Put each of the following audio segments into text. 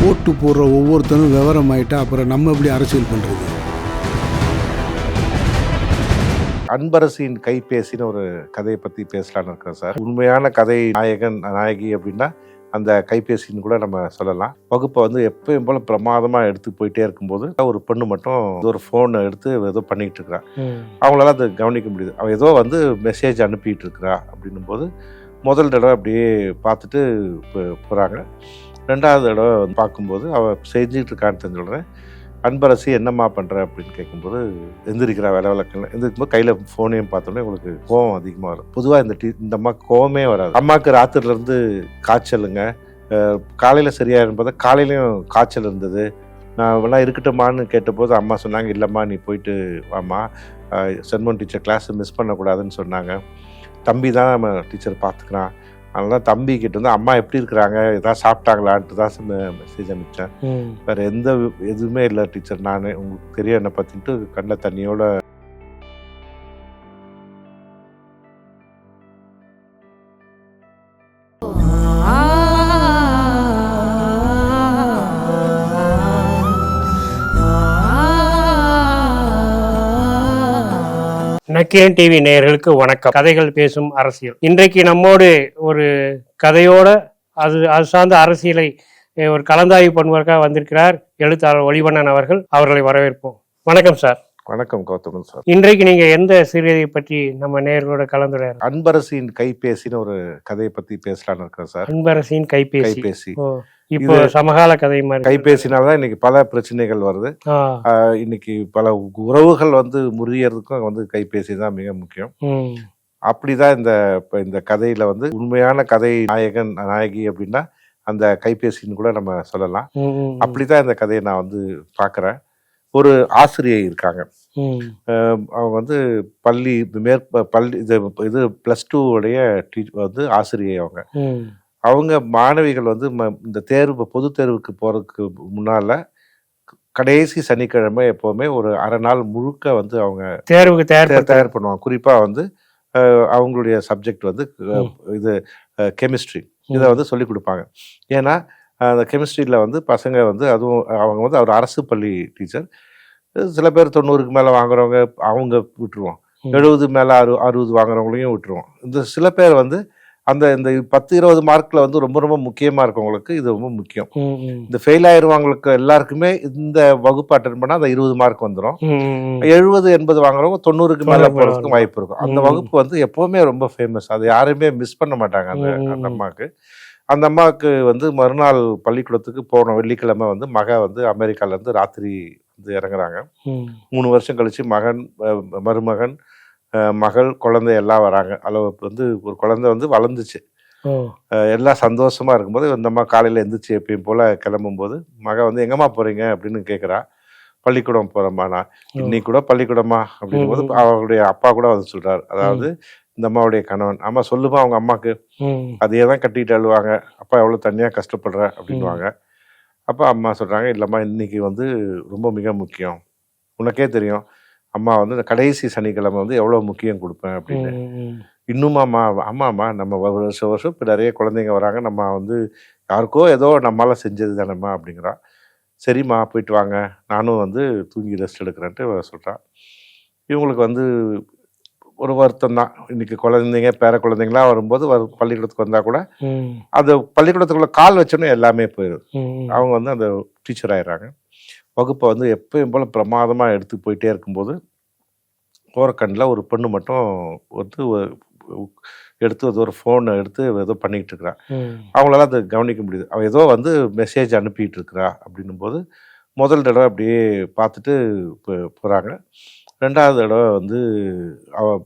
ஓட்டு போடுற ஒவ்வொருத்தரும் விவரம் ஆயிட்டா அப்புறம் நம்ம எப்படி அரசியல் பண்ணுறது? அன்பரசின் கைபேசின்னு ஒரு கதையை பற்றி பேசலான்னு இருக்கிறேன் சார். உண்மையான கதை நாயகன் நாயகி அப்படின்னா அந்த கைபேசின்னு கூட நம்ம சொல்லலாம். வகுப்பை வந்து எப்பயும் போல பிரமாதமாக எடுத்து போயிட்டே இருக்கும்போது ஒரு பொண்ணு மட்டும் ஒரு ஃபோனை எடுத்து ஏதோ பண்ணிகிட்டு இருக்கிறா. அவங்களால அதை கவனிக்க முடியுது. அவள் ஏதோ வந்து மெசேஜ் அனுப்பிட்டு இருக்கிறா அப்படின்னும் போது முதல் தடவை அப்படியே பார்த்துட்டு போகிறாங்க. ரெண்டாவது தடவை பார்க்கும்போது அவள் செஞ்சுட்டு இருக்கான்னு தெரிஞ்ச உடனே அன்பரசி என்னம்மா பண்ணுற அப்படின்னு கேட்கும்போது எந்திரிக்கிறா வேலை விளக்கல. எந்திரிக்கும்போது கையில் ஃபோனையும் பார்த்தோன்னே உங்களுக்கு கோவம் அதிகமாக வரும். பொதுவாக இந்த அம்மாவுக்கு கோவமே வராது. அம்மாவுக்கு ராத்திரிலேருந்து காய்ச்சலுங்க, காலையில் சரியாயிரும் பார்த்தா காலையிலையும் காய்ச்சல் இருந்தது. நான் வேணா இருக்கட்டுமான்னு கேட்டபோது அம்மா சொன்னாங்க, இல்லைம்மா நீ போயிட்டு வாம்மா, சென்மோன் டீச்சர் கிளாஸை மிஸ் பண்ணக்கூடாதுன்னு சொன்னாங்க. தம்பி தான் நம்ம டீச்சர் பார்த்துக்கிறான், அதனால தம்பி கிட்ட வந்து அம்மா எப்படி இருக்கிறாங்க, ஏதாவது சாப்பிட்டாங்களான்ட்டு தான் மெசேஜ் அனுப்பிச்சேன். வேறு எந்த எதுவுமே இல்லை டீச்சர், நான் உங்களுக்கு தெரியும் என்னை பற்றின்ட்டு கண்ணில் தண்ணியோட நக்கீரன் டிவி நேயர்களுக்கு வணக்கம். கதைகள் பேசும் அரசியல். இன்றைக்கு நம்மோடு ஒரு கதையோட அது சார்ந்த அரசியலை ஒரு கலந்தாய்வு பண்ணுவதற்காக வந்திருக்கிறார் எழுத்தாளர் ஒளிவண்ணன் அவர்கள். அவர்களை வரவேற்போம். வணக்கம் சார். வணக்கம் கௌதமன் சார். இன்றைக்கு நீங்க எந்த சிறுகதையை பற்றி நம்ம நேயர்களோட கலந்துரையாடு? அன்பரசின் கைபேசின்னு ஒரு கதையை பத்தி பேசலான்னு இருக்கிறேன் சார். அன்பரசின் கைபேசி. இப்போ இது சமகால கதை மாதிரி. கைபேசினால்தான் இன்னைக்கு பல பிரச்சனைகள் வருது. இன்னைக்கு பல உறவுகள் வந்து முறியறதுக்கும் வந்து கைபேசி தான் மிக முக்கியம். அப்படிதான் இந்த கதையில வந்து உண்மையான கதை நாயகன் நாயகி அப்படின்னா அந்த கைபேசின்னு கூட நம்ம சொல்லலாம். அப்படிதான் இந்த கதையை நான் வந்து பாக்குறேன். ஒரு ஆசிரியை இருக்காங்க. அவங்க வந்து பள்ளி இது +2 உடைய வந்து ஆசிரியை. அவங்க மாணவிகள் வந்து இந்த பொது தேர்வுக்கு போறதுக்கு முன்னால கடைசி சனிக்கிழமை எப்பவுமே ஒரு அரை நாள் முழுக்க வந்து அவங்க தேர்வுக்கு தயார் பண்ணுவாங்க. குறிப்பா வந்து அவங்களுடைய சப்ஜெக்ட் வந்து இது கெமிஸ்ட்ரி. இதை வந்து சொல்லி கொடுப்பாங்க. ஏன்னா அந்த கெமிஸ்ட்ரியில் வந்து பசங்க வந்து அதுவும் அவங்க வந்து ஒரு அரசு பள்ளி டீச்சர். சில பேர் 90க்கு மேலே வாங்குறவங்க அவங்க விட்டுருவோம், 70 மேலே 60 வாங்குறவங்களையும் விட்டுருவோம். இந்த சில பேர் வந்து இந்த 10-20 மார்க்கில் வந்து ரொம்ப ரொம்ப முக்கியமாக இருக்கவங்களுக்கு இது ரொம்ப முக்கியம். இந்த ஃபெயில் ஆயிடுவாங்களுக்கு எல்லாருக்குமே இந்த வகுப்பு அட்டன் பண்ணால் அந்த 20 மார்க் வந்துடும். 70-80 வாங்குறவங்க 90க்கு மேலே போகிறதுக்கு வாய்ப்பு இருக்கும். அந்த வகுப்பு வந்து எப்போவுமே ரொம்ப ஃபேமஸ். அது யாருமே மிஸ் பண்ண மாட்டாங்க அந்த அம்மாவுக்கு. அந்த அம்மாவுக்கு வந்து மறுநாள் பள்ளிக்கூடத்துக்கு போகணும். வெள்ளிக்கிழமை வந்து வந்து அமெரிக்காவிலேருந்து ராத்திரி வந்து இறங்குறாங்க. 3 வருஷம் கழிச்சு மருமகன், மகள், குழந்தை எல்லாம் வராங்க. அதில் வந்து ஒரு குழந்தை வந்து வளர்ந்துச்சு. எல்லாம் சந்தோஷமா இருக்கும்போது இந்த அம்மா காலையில் எந்திரிச்சு எப்பயும் போல கிளம்பும்போது வந்து எங்கம்மா போறீங்க அப்படின்னு கேட்குறா. பள்ளிக்கூடம் போறேம்மா. நான் இன்னைக்கு கூட பள்ளிக்கூடமா அப்படின்னும் போது அவருடைய அப்பா கூட வந்து சொல்றாரு. அதாவது இந்த அம்மாவுடைய கணவன், அம்மா சொல்லுமா அவங்க அம்மாக்கு, அதையே தான் கட்டிட்டு அழுவாங்க, அப்பா எவ்வளோ தனியாக கஷ்டப்படுற அப்படின்வாங்க. அப்போ அம்மா சொல்கிறாங்க, இல்லைம்மா இன்னைக்கு வந்து ரொம்ப மிக முக்கியம், உனக்கே தெரியும் அம்மா வந்து இந்த கடைசி சனிக்கிழமை வந்து எவ்வளோ முக்கியம் கொடுப்பேன் அப்படின்னு. இன்னுமாம்மா? ஆமாம்மா, நம்ம வருஷம் இப்போ நிறைய குழந்தைங்க வராங்க, நம்ம வந்து யாருக்கோ ஏதோ நம்மளால செஞ்சது தானேம்மா அப்படிங்கிறா. சரிம்மா போயிட்டு வாங்க, நானும் வந்து தூங்கி ரெஸ்ட் எடுக்கிறேன்ட்டு சொல்கிறான். இவங்களுக்கு வந்து ஒரு வருத்தம் தான். இன்னைக்கு குழந்தைங்க பேர குழந்தைங்களாம் வரும்போது பள்ளிக்கூடத்துக்கு வந்தால் கூட அந்த பள்ளிக்கூடத்துக்குள்ள கால் வச்சோன்னே எல்லாமே போயிடும். அவங்க வந்து அந்த டீச்சர் ஆயிடுறாங்க. வகுப்பை வந்து எப்பயும் போல பிரமாதமாக எடுத்து போயிட்டே இருக்கும்போது ஓரக்கண்ணில் ஒரு பொண்ணு மட்டும் வந்து எடுத்து ஒரு ஃபோனை எடுத்து ஏதோ பண்ணிக்கிட்டு இருக்கிறா. அவங்களால அதை கவனிக்க முடியுது. அவள் ஏதோ வந்து மெசேஜ் அனுப்பிட்டு இருக்கிறா அப்படின்னும் போது முதல் தடவை அப்படியே பார்த்துட்டு போகிறாங்க. ரெண்டாவது தடவை வந்து அவள்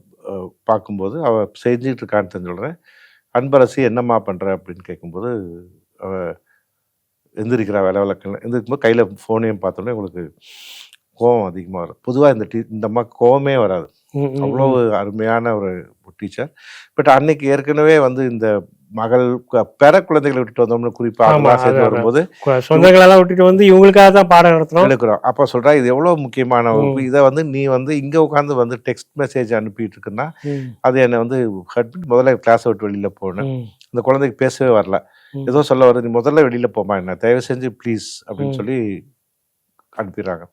பார்க்கும்போது அவள் செஞ்சுட்டு இருக்கான்னு தெரிஞ்ச உடனே அன்பரசி என்னம்மா பண்ணுற அப்படின்னு கேட்கும்போது அவள் எந்திரிக்கிறா வேலை விளக்கல. எந்திரிக்கும்போது கையில் ஃபோனையும் பார்த்தோன்னே உங்களுக்கு கோவம் அதிகமாக வரும். பொதுவாக இந்த அம்மாவுக்கு கோவமே வராது. அவ்வளோ அருமையான ஒரு டீச்சர். பட் அன்னைக்கு ஏற்கனவே வந்து இந்த மகள் பேர குழந்தைகளை விட்டுட்டு வந்தோம்னு குறிப்பாக சேர்ந்து வரும்போது சொந்தங்களெல்லாம் விட்டுட்டு வந்து இவங்களுக்காக தான் பாடம் எடுக்கிறோம். அப்போ சொல்றா, இது எவ்வளவு முக்கியமான வகுப்பு, இதை வந்து நீ வந்து இங்க உட்காந்து வந்து டெக்ஸ்ட் மெசேஜ் அனுப்பிட்டு இருக்குன்னா அது என்னை வந்து முதல்ல கிளாஸை விட்டு வெளியில போனேன். இந்த குழந்தைக்கு பேசவே வரல. ம். ஏதோ சொல்ல வர, நீ முதல்ல வெளியில் போமா, என்ன தயவு செஞ்சு ப்ளீஸ் அப்படின்னு ம். சொல்லி அனுப்பிடுறாங்க.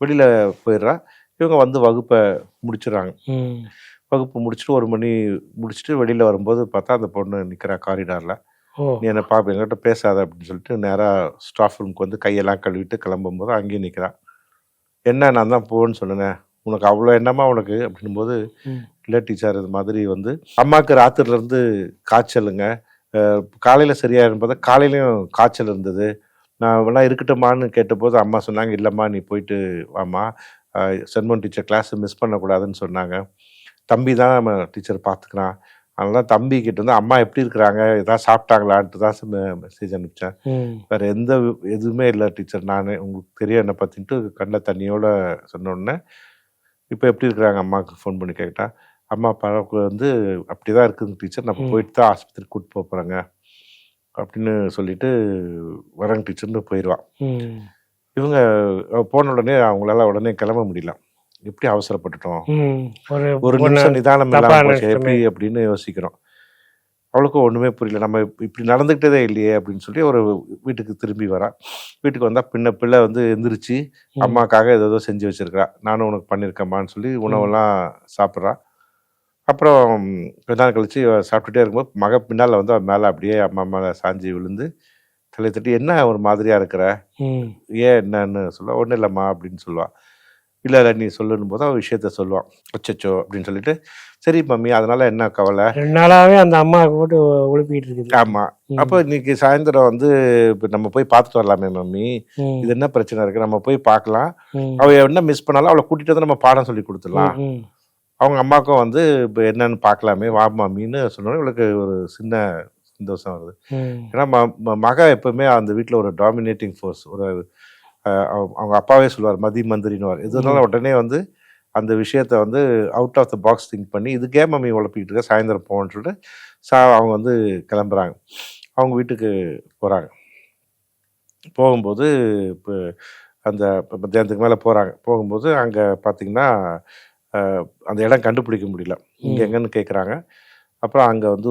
வெளியில் போயிடுறா. இவங்க வந்து வகுப்பை முடிச்சிடுறாங்க. ம். வகுப்பு முடிச்சுட்டு 1 மணி முடிச்சுட்டு வெளியில் வரும்போது பார்த்தா அந்த பொண்ணு நிற்கிறா காரிடாரில். ஓ. நீ என்ன பார்ப்ப, என்கிட்ட பேசாத அப்படின்னு சொல்லிட்டு நேராக ஸ்டாஃப் ரூமுக்கு வந்து கையெல்லாம் கழுவிட்டு கிளம்பும்போது அங்கேயும் நிற்கிறா. என்ன, நான் தான் போன்னு சொன்னேன், உனக்கு அவ்வளோ என்னமா உனக்கு அப்படின்போது, ம். இல்லை டீச்சர் இது மாதிரி வந்து அம்மாவுக்கு ராத்திரிலேருந்து காய்ச்சலுங்க, காலையில் சரியாயிரும் பார்த்தா காலையிலையும் காய்ச்சல் இருந்தது, நான் வேணா இருக்கட்டுமான்னு கேட்டபோது அம்மா சொன்னாங்க, இல்லைம்மா நீ போயிட்டு வாம்மா, சென்மோன் டீச்சர் கிளாஸை மிஸ் பண்ணக்கூடாதுன்னு சொன்னாங்க, தம்பி தான் நம்ம டீச்சர் பார்த்துக்கிறான், அதனால தம்பி கிட்ட வந்து அம்மா எப்படி இருக்கிறாங்க, எதாவது சாப்பிட்டாங்களான்ட்டு தான் மெசேஜ் அனுப்பிச்சேன், ம். வேறு எதுவுமே இல்லை டீச்சர், நான் உங்களுக்கு தெரியும் என்னை பற்றின்ட்டு கண்ணில் தண்ணியோட சொன்னோடனே, இப்போ எப்படி இருக்கிறாங்க அம்மாவுக்கு ஃபோன் பண்ணி கேட்டா, அம்மா அப்பாவுக்கு வந்து அப்படி தான் இருக்குதுங்க டீச்சர், நம்ம போயிட்டு தான் ஆஸ்பத்திரிக்கு கூப்பிட்டு போகிறாங்க அப்படின்னு சொல்லிட்டு வரங்க டீச்சர்னு போயிடுவான். ம். இவங்க போன உடனே அவங்களால உடனே கிளம்ப முடியல, எப்படி அவசரப்பட்டுட்டோம், ம். ஒரு பொண்ணு நிமிஷம் நிதானம் தப்பா இல்லாமல் போச்சு நினைச்சிட்டோமே. எப்படி அப்படின்னு யோசிக்கிறோம். அவளுக்கும் ஒன்றுமே புரியல, நம்ம இப்படி நடந்துக்கிட்டதே இல்லையே அப்படின்னு சொல்லி ஒரு வீட்டுக்கு திரும்பி வரா. வீட்டுக்கு வந்தால் பிள்ளை வந்து எந்திரிச்சு ம். அம்மாக்காக ஏதோ செஞ்சு வச்சிருக்கிறா, நானும் உனக்கு பண்ணியிருக்கேம்மான்னு சொல்லி உணவெல்லாம் சாப்பிட்றா. அப்புறம் கொஞ்ச நாள் கழிச்சு சாப்பிட்டுட்டே இருக்கும்போது மக பின்னால் வந்து அவன் மேலே அப்படியே அம்மா மேலே சாஞ்சி விழுந்து தலை தட்டி, என்ன ஒரு மாதிரியா இருக்கிற, ம். ஏன் என்னன்னு சொல்லுவா. ஒன்றும் இல்லைம்மா அப்படின்னு சொல்லுவாள். இல்லை இல்லை நீ சொல்லுன்னு போது அவன் விஷயத்த சொல்லுவான். அச்சச்சோ அப்படின்னு சொல்லிட்டு, சரி மம்மி அதனால என்ன கவலை. 2 நாளாவே அந்த அம்மாவுக்கு போட்டு உழுப்பிட்டு இருக்குது. ஆமாம், ம். அப்போ இன்னைக்கு சாயந்தரம் வந்து இப்போ நம்ம போய் பார்த்துட்டு வரலாமே மம்மி, ம். இது என்ன பிரச்சனை இருக்குது, நம்ம போய் பார்க்கலாம், ம். அவள் என்ன மிஸ் பண்ணாலும் அவளை கூட்டிகிட்டு வந்து நம்ம பாடம் சொல்லி கொடுத்துடலாம், ம். அவங்க அம்மாவுக்கும் வந்து இப்போ என்னன்னு பார்க்கலாமே வா மம்மின்னு சொன்னோன்னே இவளுக்கு ஒரு சின்ன சந்தோஷம் வருது. ம். ஏன்னா மக எப்பவுமே அந்த வீட்டில் ஒரு டாமினேட்டிங் ஃபோர்ஸ், ஒரு அவங்க அப்பாவே சொல்லுவார் மதி மந்திரின்னுவார், எதுனாலும் உடனே வந்து அந்த விஷயத்த வந்து out of the box think பண்ணி இதுக்கே மம்மி உழப்பிக்கிட்டு இருக்க, சாயந்தரம் போகணுன்னு சொல்லிட்டு அவங்க வந்து கிளம்புறாங்க. அவங்க வீட்டுக்கு போகிறாங்க. போகும்போது இப்போ அந்த மத்தியானத்துக்கு மேலே போகிறாங்க. போகும்போது அங்கே பார்த்திங்கன்னா அந்த இடம் கண்டுபிடிக்க முடியல, இங்கே எங்கன்னு கேட்குறாங்க. அப்புறம் அங்கே வந்து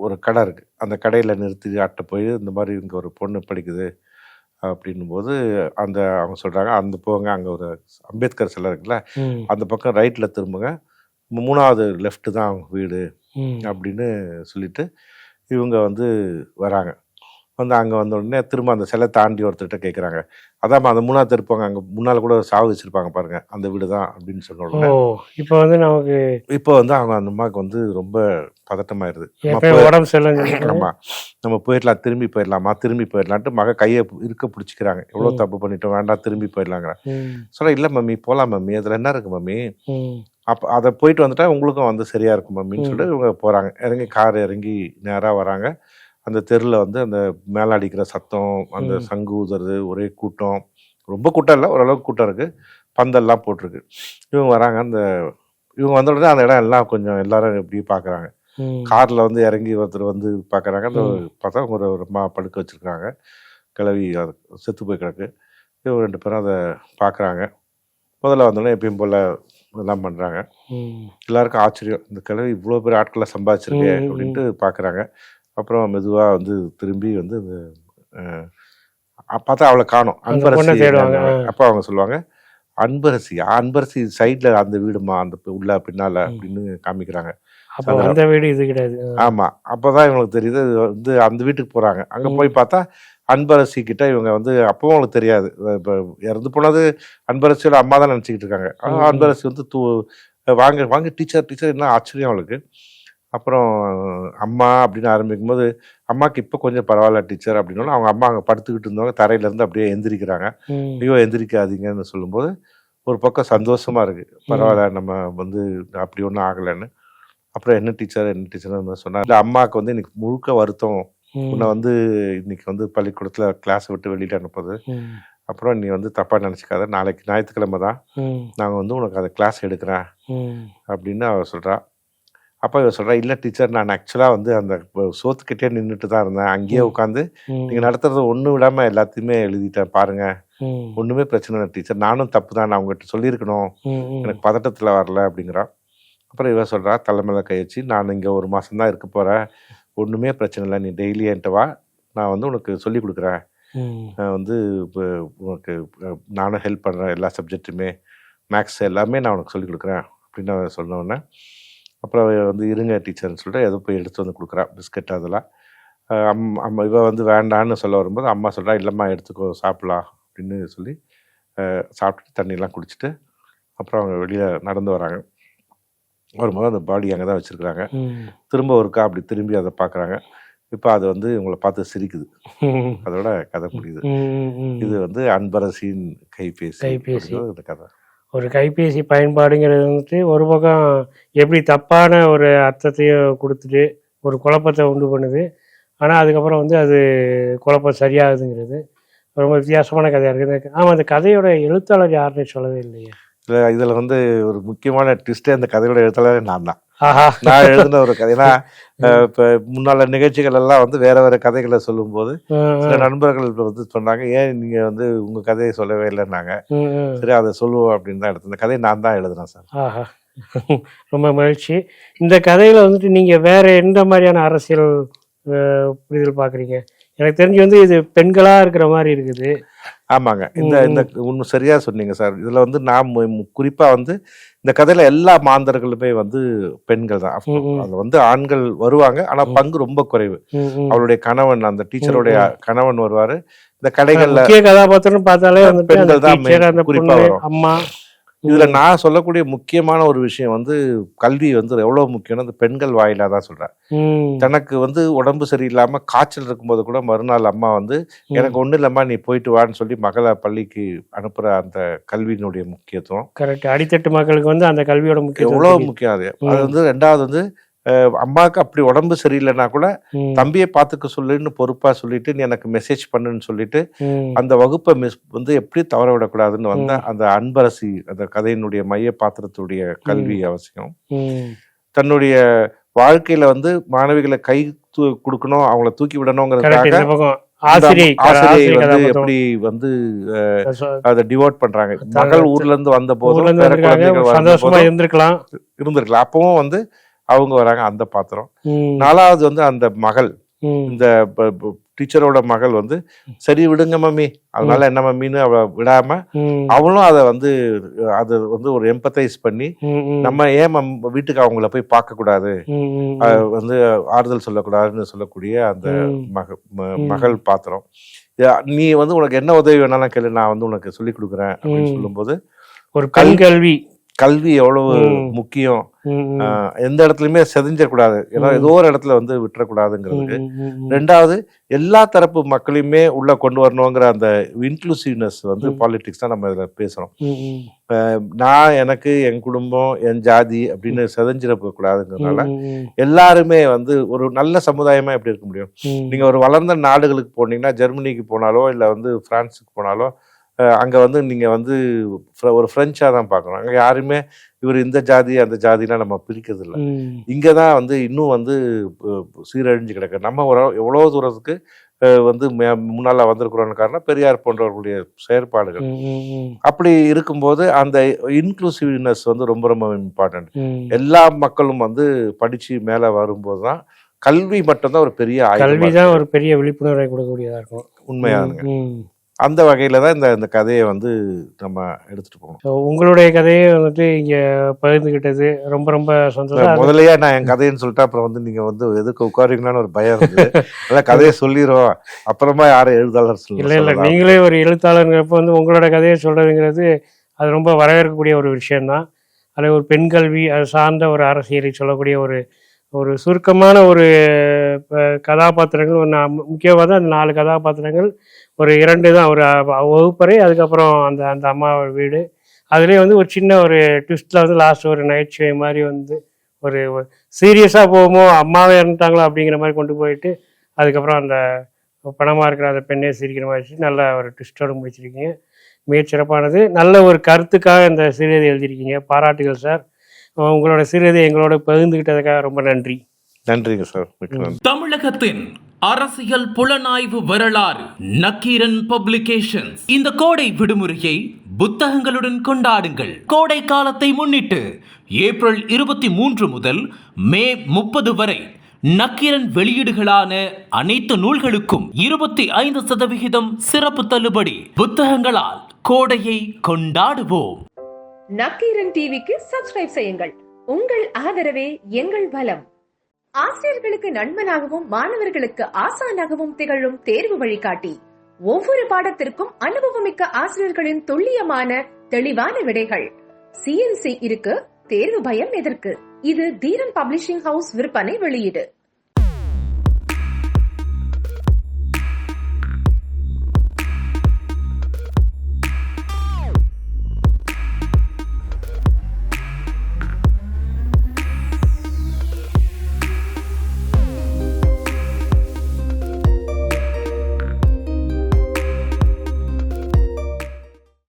ஒரு கடை இருக்குது, அந்த கடையில் நிறுத்தி அட்டை போய் இந்த மாதிரி இங்கே ஒரு பொண்ணு படிக்குது அப்படின்னும்போது அவங்க சொல்கிறாங்க, அந்த போங்க அங்கே ஒரு அம்பேத்கர் சிலை இருக்குல்ல, ம். அந்த பக்கம் ரைட்டில் திரும்புங்க, 3வது லெஃப்ட்டு தான் அவங்க வீடு ம். அப்படின்னு சொல்லிட்டு இவங்க வந்து வராங்க. வந்து அங்கே வந்த உடனே திரும்ப அந்த சிலை தாண்டி ஒருத்தர்கிட்ட கேட்குறாங்க, அதாம்மா அந்த 3வது திருப்பாங்க, அங்கே முன்னால் கூட சாவு வச்சுருப்பாங்க பாருங்க, அந்த வீடு தான் அப்படின்னு சொன்ன ஓ, உடனே இப்போ வந்து நமக்கு இப்போ வந்து அவங்க அந்த அம்மாவுக்கு வந்து ரொம்ப பதட்டமாயிருது. எப்பயும் உடம்பு சரியில்லைன்னு ஆமாம், நம்ம போயிடலாம், திரும்பி போயிடலாமா, திரும்பி போயிடலான்ட்டு மக கையை இருக்க பிடிச்சிக்கிறாங்க, எவ்வளோ தப்பு பண்ணிட்டோம், வேண்டாம் திரும்பி போயிடலாங்கிறேன். சொல்ல, இல்லை மம்மி போகலாம் மம்மி, அதில் என்ன இருக்குது மம்மி, அப்போ அதை போயிட்டு வந்துட்டா உங்களுக்கும் வந்து சரியாக இருக்கும் மம்மின்னு சொல்லிட்டு இவங்க போகிறாங்க. இறங்கி கார் இறங்கி நேராக வராங்க. அந்த தெருவில் வந்து அந்த மேலே அடிக்கிற சத்தம், அந்த சங்கு ஊதுறது, ஒரே கூட்டம், ரொம்ப கூட்டம் இல்லை, ஓரளவுக்கு கூட்டம் இருக்குது, பந்தல்லாம் போட்டிருக்கு. இவங்க வராங்க. இவங்க வந்த உடனே அந்த இடம் எல்லாம் கொஞ்சம் எல்லாரும் எப்படி பார்க்குறாங்க. காரில் வந்து இறங்கி ஒருத்தர் வந்து பார்க்குறாங்க. அந்த பார்த்தா ஒரு அம்மா படுக்க வச்சுருக்காங்க, கிளவி அது செத்து போய் கிடக்கு. இவங்க 2 பேரும் அதை பார்க்குறாங்க. முதல்ல வந்தோடனே எப்பயும் போல் இதெல்லாம் பண்ணுறாங்க. எல்லாருக்கும் ஆச்சரியம், இந்த கிளவி இவ்வளோ பேர் ஆட்களை சம்பாதிச்சிருக்கு அப்படின்ட்டு பார்க்குறாங்க. அப்புறம் மெதுவாக வந்து திரும்பி வந்து பார்த்தா அவளை காணோம், அன்பரசி. அப்போ அவங்க சொல்லுவாங்க, அன்பரசியா, அன்பரசி சைடில் அந்த வீடுமா, அந்த உள்ள பின்னால் அப்படின்னு காமிக்கிறாங்க. அந்த வீடு இது கிடையாது. ஆமாம், அப்போ தான் இவங்களுக்கு தெரியுது வந்து அந்த வீட்டுக்கு போகிறாங்க. அங்கே போய் பார்த்தா அன்பரசி கிட்ட இவங்க வந்து அப்பவும் அவங்களுக்கு தெரியாது, இப்போ இறந்து போனது அன்பரசியோட அம்மா தான் நினச்சிக்கிட்டு இருக்காங்க. அன்பரசி வந்து வாங்க வாங்க டீச்சர் டீச்சர், என்ன ஆச்சரியம் அவளுக்கு. அப்புறம் அம்மா அப்படின்னு ஆரம்பிக்கும் போது, அம்மாவுக்கு இப்போ கொஞ்சம் பரவாயில்ல டீச்சர் அப்படின்னா, அவங்க அம்மா அங்கே படுத்துக்கிட்டு இருந்தவங்க தரையிலேருந்து அப்படியே எந்திரிக்கிறாங்க. ஐயோ எந்திரிக்காதீங்கன்னு சொல்லும்போது ஒரு பக்கம் சந்தோஷமாக இருக்குது, பரவாயில்ல நம்ம வந்து அப்படி ஒன்றும் ஆகலைன்னு. அப்புறம் என்ன டீச்சர்னு சொன்னார். இல்லை அம்மாவுக்கு வந்து இன்னைக்கு முழுக்க வருத்தம், உன்னை வந்து இன்னைக்கு வந்து பள்ளிக்கூடத்தில் கிளாஸை விட்டு வெளியிட்டு அனுப்புது, அப்புறம் நீ வந்து தப்பாக நினச்சிக்காத, நாளைக்கு ஞாயிற்றுக்கிழமை தான் நாங்கள் வந்து உனக்கு அதை கிளாஸ் எடுக்கிறேன் அப்படின்னு அவள் சொல்கிறா. அப்போ இவ சொல்கிறா, இல்லை டீச்சர் நான் ஆக்சுவலாக வந்து அந்த சோத்துக்கிட்டே நின்றுட்டு தான் இருந்தேன், அங்கேயே உட்காந்து நீங்கள் நடத்துறது ஒன்று விடாமல் எல்லாத்தையுமே எழுதிட்டேன் பாருங்கள், ஒன்றுமே பிரச்சனை இல்லை டீச்சர், நானும் தப்பு தான், நான் உங்கள்கிட்ட சொல்லியிருக்கணும், எனக்கு பதட்டத்தில் வரல அப்படிங்கிறான். அப்புறம் இவ சொல்கிறா தலைமையில கை வச்சு, நான் இங்கே 1 மாதம் தான் இருக்க போகிறேன், ஒன்றுமே பிரச்சனை இல்லை, நீ டெய்லி என்கிட்ட வா, நான் வந்து உனக்கு சொல்லி கொடுக்குறேன், நான் வந்து இப்போ உனக்கு நானும் ஹெல்ப் பண்ணுறேன், எல்லா சப்ஜெக்ட்டுமே மேக்ஸ் எல்லாமே நான் உனக்கு சொல்லி கொடுக்குறேன் அப்படின்னு அவன் சொன்னோடனே அப்புறம் வந்து இருங்க டீச்சர்னு சொல்லிட்டு எதோ போய் எடுத்து வந்து கொடுக்குறான் பிஸ்கட் அதெல்லாம். அம்மா இவ வந்து வேண்டான்னு சொல்ல வரும்போது அம்மா சொல்கிறா, இல்லைம்மா எடுத்துக்கோ சாப்பிட்லாம் அப்படின்னு சொல்லி சாப்பிட்டுட்டு தண்ணியெலாம் குடிச்சிட்டு அப்புறம் அவங்க வெளியில் நடந்து வராங்க. வரும்போது அந்த பாடி அங்கே தான் வச்சுருக்குறாங்க. திரும்ப ஒருக்கா அப்படி திரும்பி அதை பார்க்குறாங்க. இப்போ அது வந்து இவங்களை பார்த்து சிரிக்குது. அதோட கதை முடியுது. இது வந்து அன்பரசின் கைபேசி இந்த கதை. ஒரு கைபேசி பயன்பாடுங்கிறது வந்துட்டு ஒரு பக்கம் எப்படி தப்பான ஒரு அர்த்தத்தையும் கொடுத்துட்டு ஒரு குழப்பத்தை உண்டு பண்ணுது. ஆனால் அதுக்கப்புறம் வந்து அது குழப்பம் சரியாகுதுங்கிறது ரொம்ப வித்தியாசமான கதையாக இருக்குது. ஆமாம், அந்த கதையோட எழுத்தாளர் யாருன்னு சொல்லவே இல்லையே. இதில் வந்து ஒரு முக்கியமான ட்விஸ்டே அந்த கதையோட எழுத்தாளரே நான் தான். நான் எழுதின ஒரு கதைனா இப்போ முன்னால நிகழ்ச்சிகள் எல்லாம் வந்து வேற வேற கதைகளை சொல்லும்போது சில நண்பர்கள் வந்து சொன்னாங்க, ஏன் நீங்க வந்து உங்க கதையை சொல்லவே இல்லைன்னாங்க. சரி அதை சொல்லுவோம் அப்படின்னு தான் எடுத்தேன். இந்த கதையை நான் தான் எழுதுனேன் சார். ஆஹா, ரொம்ப மகிழ்ச்சி. இந்த கதையில வந்துட்டு நீங்க வேற எந்த மாதிரியான அரசியல் புரிதல் பாக்குறீங்க? எனக்கு தெரிஞ்சு வந்து இது பெண்களா இருக்கிற மாதிரி இருக்குது. ஆமாங்க, இந்த இந்த ஒன்று சரியா சொன்னீங்க சார். இதுல வந்து நான் குறிப்பா வந்து இந்த கதையில எல்லா மாந்தர்களுமே வந்து பெண்கள் தான். அதுல வந்து ஆண்கள் வருவாங்க, ஆனா பங்கு ரொம்ப குறைவு. அவளுடைய கணவன், அந்த டீச்சருடைய கணவன் வருவாரு. இந்த கடைகள்ல முக்கிய கதாபாத்திரம் பார்த்தாலே பெண்கள் தான் குறிப்பா வரும். அம்மா. இதுல நான் சொல்லக்கூடிய முக்கியமான ஒரு விஷயம் வந்து கல்வி வந்து எவ்வளவு முக்கியம்னு அந்த பெண்கள் வாயிலா தான் சொல்றேன். தனக்கு வந்து உடம்பு சரியில்லாம காய்ச்சல் இருக்கும்போது கூட மறுநாள் அம்மா வந்து எனக்கு ஒண்ணு இல்லம்மா நீ போயிட்டு வான்னு சொல்லி மகளை பள்ளிக்கு அனுப்புற அந்த கல்வியினுடைய முக்கியத்துவம். கரெக்ட். அடித்தட்டு மக்களுக்கு வந்து அந்த கல்வியோட முக்கியம் எவ்வளவு முக்கியம். அது வந்து ரெண்டாவது வந்து அம்மாவுக்கு அப்படி உடம்பு சரியில்லைன்னா கூட தம்பியை பார்த்துக்க சொல்லுன்னு பொறுப்பா சொல்லிட்டு நீ எனக்கு மெசேஜ் பண்ணுன்னு சொல்லிட்டு அந்த வகுப்பை வந்து எப்படி தவற விடக்கூடாதுன்னு வந்த அந்த அன்பரசி அந்த கதையினுடைய மைய பாத்திரத்துடைய கல்வி அவசியம். தன்னுடைய வாழ்க்கையில வந்து மாணவிகளை கை கொடுக்கணும், அவங்கள தூக்கி விடணுங்கிறதுக்காக ஆசிரியை வந்து எப்படி வந்து அதை டிவோட் பண்றாங்க. மகள் ஊர்ல இருந்து வந்த போதும் இருந்திருக்கலாம். அப்பவும் வந்து அவங்க வராங்க அந்த பாத்திரம். நாலாவது வந்து அந்த மகள், இந்த டீச்சரோட மகள் வந்து சரி விடுங்க மம்மி, அதனால என்ன மம்மின்னு அவ விடாம அவளும் அதை வந்து அது வந்து ஒரு எம்பத்தைஸ் பண்ணி நம்ம ஏன் வீட்டுக்கு அவங்கள போய் பார்க்க கூடாது, வந்து ஆறுதல் சொல்லக்கூடாதுன்னு சொல்லக்கூடிய அந்த மகள் பாத்திரம். நீ வந்து உனக்கு என்ன உதவி வேணாலும் கேளு, நான் வந்து உனக்கு சொல்லி கொடுக்குறேன் அப்படின்னு சொல்லும்போது ஒரு கல்வி எவ்வளவு முக்கியம், எந்த இடத்துலயுமே செதிஞ்சிடக்கூடாது, ஏன்னா ஏதோ ஒரு இடத்துல வந்து விட்டுறக்கூடாதுங்கிறதுக்கு. ரெண்டாவது எல்லா தரப்பு மக்களையுமே உள்ள கொண்டு வரணுங்கிற அந்த இன்க்ளூசிவ்னஸ் வந்து பாலிடிக்ஸ் தான் நம்ம இதில் பேசுறோம். நான் எனக்கு என் குடும்பம் என் ஜாதி அப்படின்னு செதஞ்சிடக்கூடாதுங்கிறதுனால எல்லாருமே வந்து ஒரு நல்ல சமுதாயமா எப்படி இருக்க முடியும்? நீங்க ஒரு வளர்ந்த நாடுகளுக்கு போனீங்கன்னா, ஜெர்மனிக்கு போனாலோ இல்லை வந்து பிரான்ஸுக்கு போனாலோ அங்கே வந்து நீங்கள் வந்து ஒரு ஃப்ரெஞ்சாக தான் பார்க்குறோம். அங்கே யாருமே இவர் இந்த ஜாதி அந்த ஜாதிலாம் நம்ம பிரிக்கிறது இல்லை. இங்கே தான் வந்து இன்னும் வந்து சீரழிஞ்சு கிடக்கு. நம்ம எவ்வளோ தூரத்துக்கு வந்து முன்னால் வந்திருக்கிறோன்னு காரணம் பெரியார் போன்றவர்களுடைய செயற்பாடுகள். அப்படி இருக்கும்போது அந்த இன்க்ளூசிவ்னஸ் வந்து ரொம்ப ரொம்ப இம்பார்ட்டன்ட். எல்லா மக்களும் வந்து படித்து மேலே வரும்போது தான் கல்வி மட்டும்தான் ஒரு பெரிய கல்வி தான் ஒரு பெரிய விழிப்புணர்வை கொடுக்கக்கூடியதாக இருக்கும். உண்மையானுங்க. அந்த வகையில தான் இந்த கதையை வந்து நம்ம எடுத்துட்டு போகணும். உங்களுடைய கதையை வந்துட்டு இங்க பகிர்ந்துகிட்டது ரொம்ப ரொம்ப சந்தோஷம். முதலையா நான் என் கதைன்னு சொல்லிட்டு அப்புறம் வந்து நீங்க வந்து எதுக்கு உட்காருங்கன்னு ஒரு பயம் இருந்தது. அதான் கதையை சொல்லிடுவோம், அப்புறமா யாரும் எழுத்தாளர் இல்லை இல்லை, நீங்களே ஒரு எழுத்தாளருங்கிறப்ப வந்து உங்களோட கதையை சொல்றதுங்கிறது அது ரொம்ப வரவேற்கக்கூடிய ஒரு விஷயம்தான். அதில் ஒரு பெண் கல்வி அது சார்ந்த ஒரு அரசியலை சொல்லக்கூடிய ஒரு சுருக்கமான ஒரு கதாபாத்திரங்கள் முக்கியமாக தான் 4 கதாபாத்திரங்கள், ஒரு 2 தான், ஒரு வகுப்பறை, அதுக்கப்புறம் அந்த அம்மா வீடு. அதுலேயே வந்து ஒரு சின்ன ஒரு ட்விஸ்ட்டில் வந்து லாஸ்ட் ஒரு நகைச்சுவை மாதிரி வந்து ஒரு சீரியஸாக போகுமோ அம்மாவே இறந்துட்டாங்களோ அப்படிங்கிற மாதிரி கொண்டு போயிட்டு அதுக்கப்புறம் அந்த பணமாக இருக்கிற அந்த பெண்ணே சிரிக்கிற மாதிரி நல்ல ஒரு ட்விஸ்டோடு முடிச்சிருக்கீங்க. மிகச்சிறப்பானது. நல்ல ஒரு கருத்துக்காக இந்த சிறுகதை எழுதியிருக்கீங்க. பாராட்டுகள் சார். உங்களோட சிறுகதை எங்களோட பகிர்ந்துகிட்டதுக்காக ரொம்ப நன்றி. நன்றிங்க சார். தமிழகத்தின் அரசியல் புலனாய்வு வரலாறு நக்கீரன் பப்ளிகேஷன்ஸ். இந்த கோடை விடுமுறையை புத்தகங்களுடன் கொண்டாடுங்கள். கோடை காலத்தை முன்னிட்டு ஏப்ரல் 23 முதல் மே 30 வரை நக்கீரன் வெளியீடுகளான அனைத்து நூல்களுக்கும் 25% சிறப்பு தள்ளுபடி. புத்தகங்களால் கோடையை கொண்டாடுவோம். நக்கீரன் டிவிக்கு சப்ஸ்கிரைப் செய்யுங்கள். உங்கள் ஆதரவே எங்கள் பலம். ஆசிரியர்களுக்கு நண்பனாகவும் மாணவர்களுக்கு ஆசானாகவும் திகழும் தேர்வு வழிகாட்டி. ஒவ்வொரு பாடத்திற்கும் அனுபவமிக்க ஆசிரியர்களின் துல்லியமான தெளிவான விடைகள். CNC இருக்கு, தேர்வு பயம் எதற்கு? இது தீரன் பப்ளிஷிங் ஹவுஸ் விற்பனை வெளியீடு.